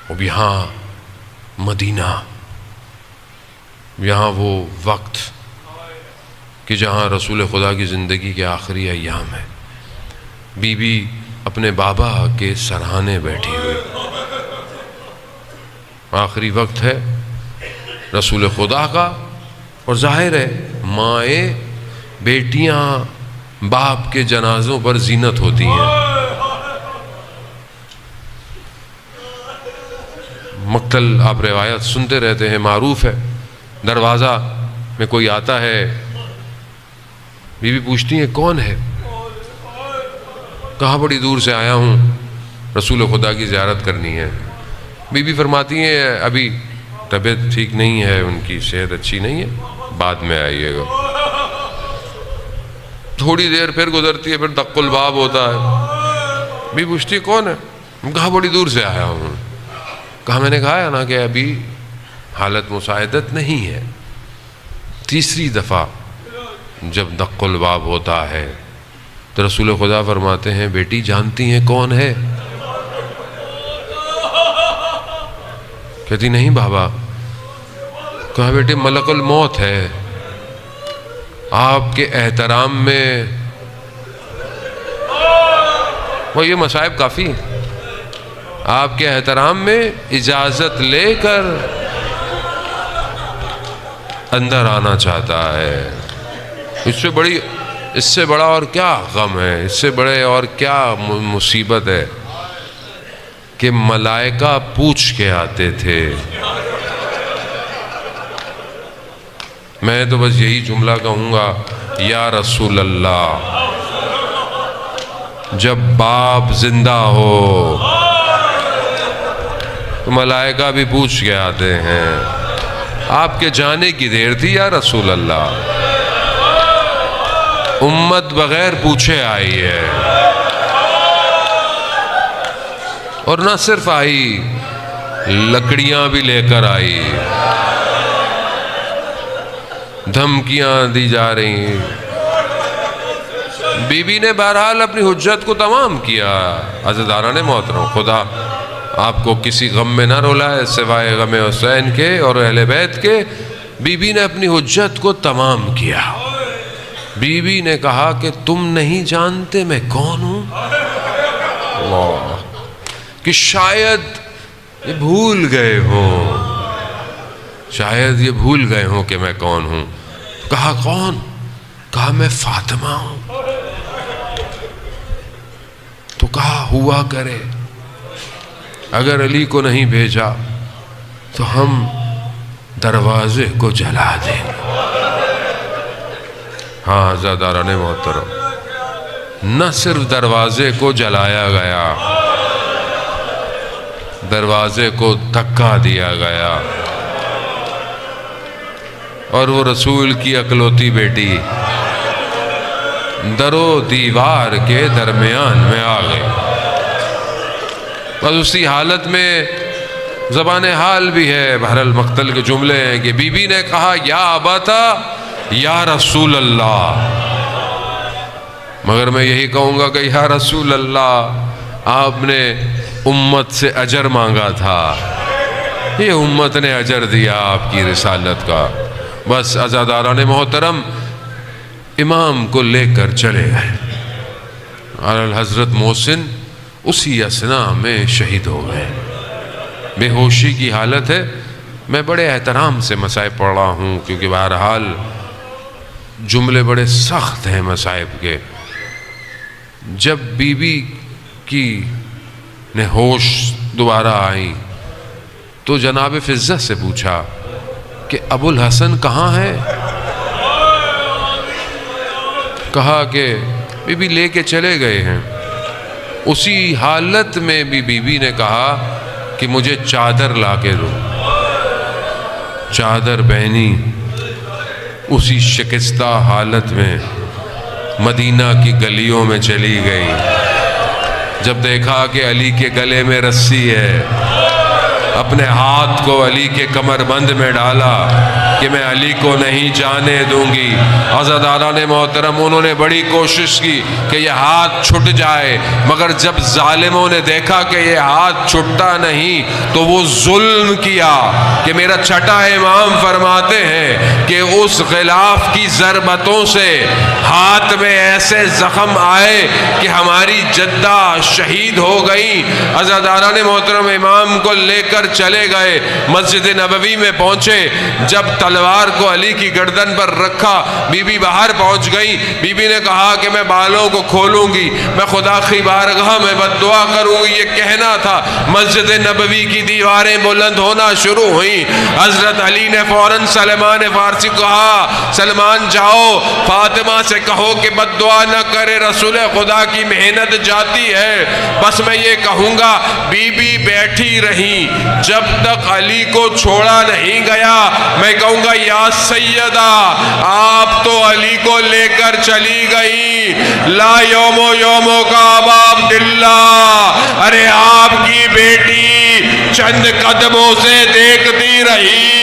اب یہاں مدینہ، یہاں وہ وقت کہ جہاں رسول خدا کی زندگی کے آخری ایام ہے، بی بی اپنے بابا کے سرہانے بیٹھی ہوئی، آخری وقت ہے رسول خدا کا، اور ظاہر ہے مائیں بیٹیاں باپ کے جنازوں پر زینت ہوتی ہیں۔ مقتل آپ روایت سنتے رہتے ہیں، معروف ہے، دروازہ میں کوئی آتا ہے، بی بی پوچھتی ہیں کون ہے؟ کہا بڑی دور سے آیا ہوں، رسول خدا کی زیارت کرنی ہے۔ بی بی فرماتی ہیں ابھی طبیعت ٹھیک نہیں ہے، ان کی صحت اچھی نہیں ہے، بعد میں آئیے گا۔ تھوڑی دیر پھر گزرتی ہے، پھر دق الباب ہوتا ہے، بی پوچھتی ہے کون ہے؟ کہا بڑی دور سے آیا ہوں۔ کہا میں نے کہا ہے نا کہ ابھی حالت مساعدت نہیں ہے۔ تیسری دفعہ جب دق الباب ہوتا ہے تو رسول خدا فرماتے ہیں بیٹی جانتی ہیں کون ہے؟ کہتی نہیں بابا۔ کہا بیٹے ملک الموت ہے، آپ کے احترام میں، وہ یہ مصائب کافی، آپ کے احترام میں اجازت لے کر اندر آنا چاہتا ہے۔ اس سے بڑا اور کیا غم ہے، اس سے بڑے اور کیا مصیبت ہے کہ ملائکہ پوچھ کے آتے تھے۔ میں تو بس یہی جملہ کہوں گا، یا رسول اللہ، جب باپ زندہ ہو تو ملائکہ بھی پوچھ کے آتے ہیں۔ آپ کے جانے کی دیر تھی یا رسول اللہ، امت بغیر پوچھے آئی ہے، اور نہ صرف آئی، لکڑیاں بھی لے کر آئی، دھمکیاں دی جا رہی۔ بی بی نے بہرحال اپنی حجت کو تمام کیا۔ عزیزانِ محترم، خدا آپ کو کسی غم میں نہ رولائے سوائے غم حسین کے اور اہل بیت کے۔ بی بی نے اپنی حجت کو تمام کیا۔ بی بی نے کہا کہ تم نہیں جانتے میں کون ہوں؟ اللہ، کہ شاید یہ بھول گئے ہوں، شاید یہ بھول گئے ہوں کہ میں کون ہوں۔ کہا کون؟ کہا میں فاطمہ ہوں۔ تو کہا ہوا کرے اگر علی کو نہیں بھیجا تو ہم دروازے کو جلا دیں۔ ہاں عزیزانِ محترم، نہ صرف دروازے کو جلایا گیا، دروازے کو دھکا دیا گیا، اور وہ رسول کی اکلوتی بیٹی در و دیوار کے درمیان میں آ گئی۔ بس اسی حالت میں زبان حال بھی ہے، بہرحال مقتل کے جملے ہیں کہ بی بی نے کہا یا اباتا یا رسول اللہ، مگر میں یہی کہوں گا کہ یا رسول اللہ، آپ نے امت سے اجر مانگا تھا، یہ امت نے اجر دیا آپ کی رسالت کا۔ بس عزیزانِ محترم، امام کو لے کر چلے گئے، اور حضرت محسن اسی اثنا میں شہید ہو گئے۔ بے ہوشی کی حالت ہے۔ میں بڑے احترام سے مصائب پڑھ رہا ہوں کیونکہ بہرحال جملے بڑے سخت ہیں مصائب کے۔ جب بی بی کی نے ہوش دوبارہ آئی تو جناب فضت سے پوچھا کہ ابو الحسن کہاں ہے؟ کہا کہ بی بی لے کے چلے گئے ہیں۔ اسی حالت میں بھی بی بی نے کہا کہ مجھے چادر لا کے دو۔ چادر پہنی، اسی شکستہ حالت میں مدینہ کی گلیوں میں چلی گئی۔ جب دیکھا کہ علی کے گلے میں رسی ہے، اپنے ہاتھ کو علی کے کمر بند میں ڈالا کہ میں علی کو نہیں جانے دوں گی۔ عزاداران محترم، انہوں نے بڑی کوشش کی کہ یہ ہاتھ چھٹ جائے، مگر جب ظالموں نے دیکھا کہ یہ ہاتھ چھٹتا نہیں تو وہ ظلم کیا کہ میرا چھٹا امام فرماتے ہیں کہ اس غلاف کی ضربتوں سے ہاتھ میں ایسے زخم آئے کہ ہماری جدہ شہید ہو گئی۔ عزاداران محترم، امام کو لے کر چلے گئے، مسجد نبوی میں پہنچے، جب تلوار کو علی کی گردن پر رکھا، بی بی باہر پہنچ گئی۔ بی بی نے کہا کہ میں بالوں کو کھولوں گی، میں خدا کی بارگاہ میں بد دعا کروں گی، یہ کہنا تھا۔ مسجد نبوی کی دیواریں بلند ہونا شروع ہوئیں۔ حضرت علی نے فوراً سلمان فارسی کو کہا، سلمان جاؤ فاطمہ سے کہو کہ بد دعا نہ کرے، رسول خدا کی محنت جاتی ہے۔ بس میں یہ کہوں گا، بی بی بیٹھی رہی جب تک علی کو چھوڑا نہیں گیا۔ میں کہوں گا، یا سیدہ آپ تو علی کو لے کر چلی گئی، لا یومو کا ابا عبداللہ، ارے آپ کی بیٹی چند قدموں سے دیکھتی رہی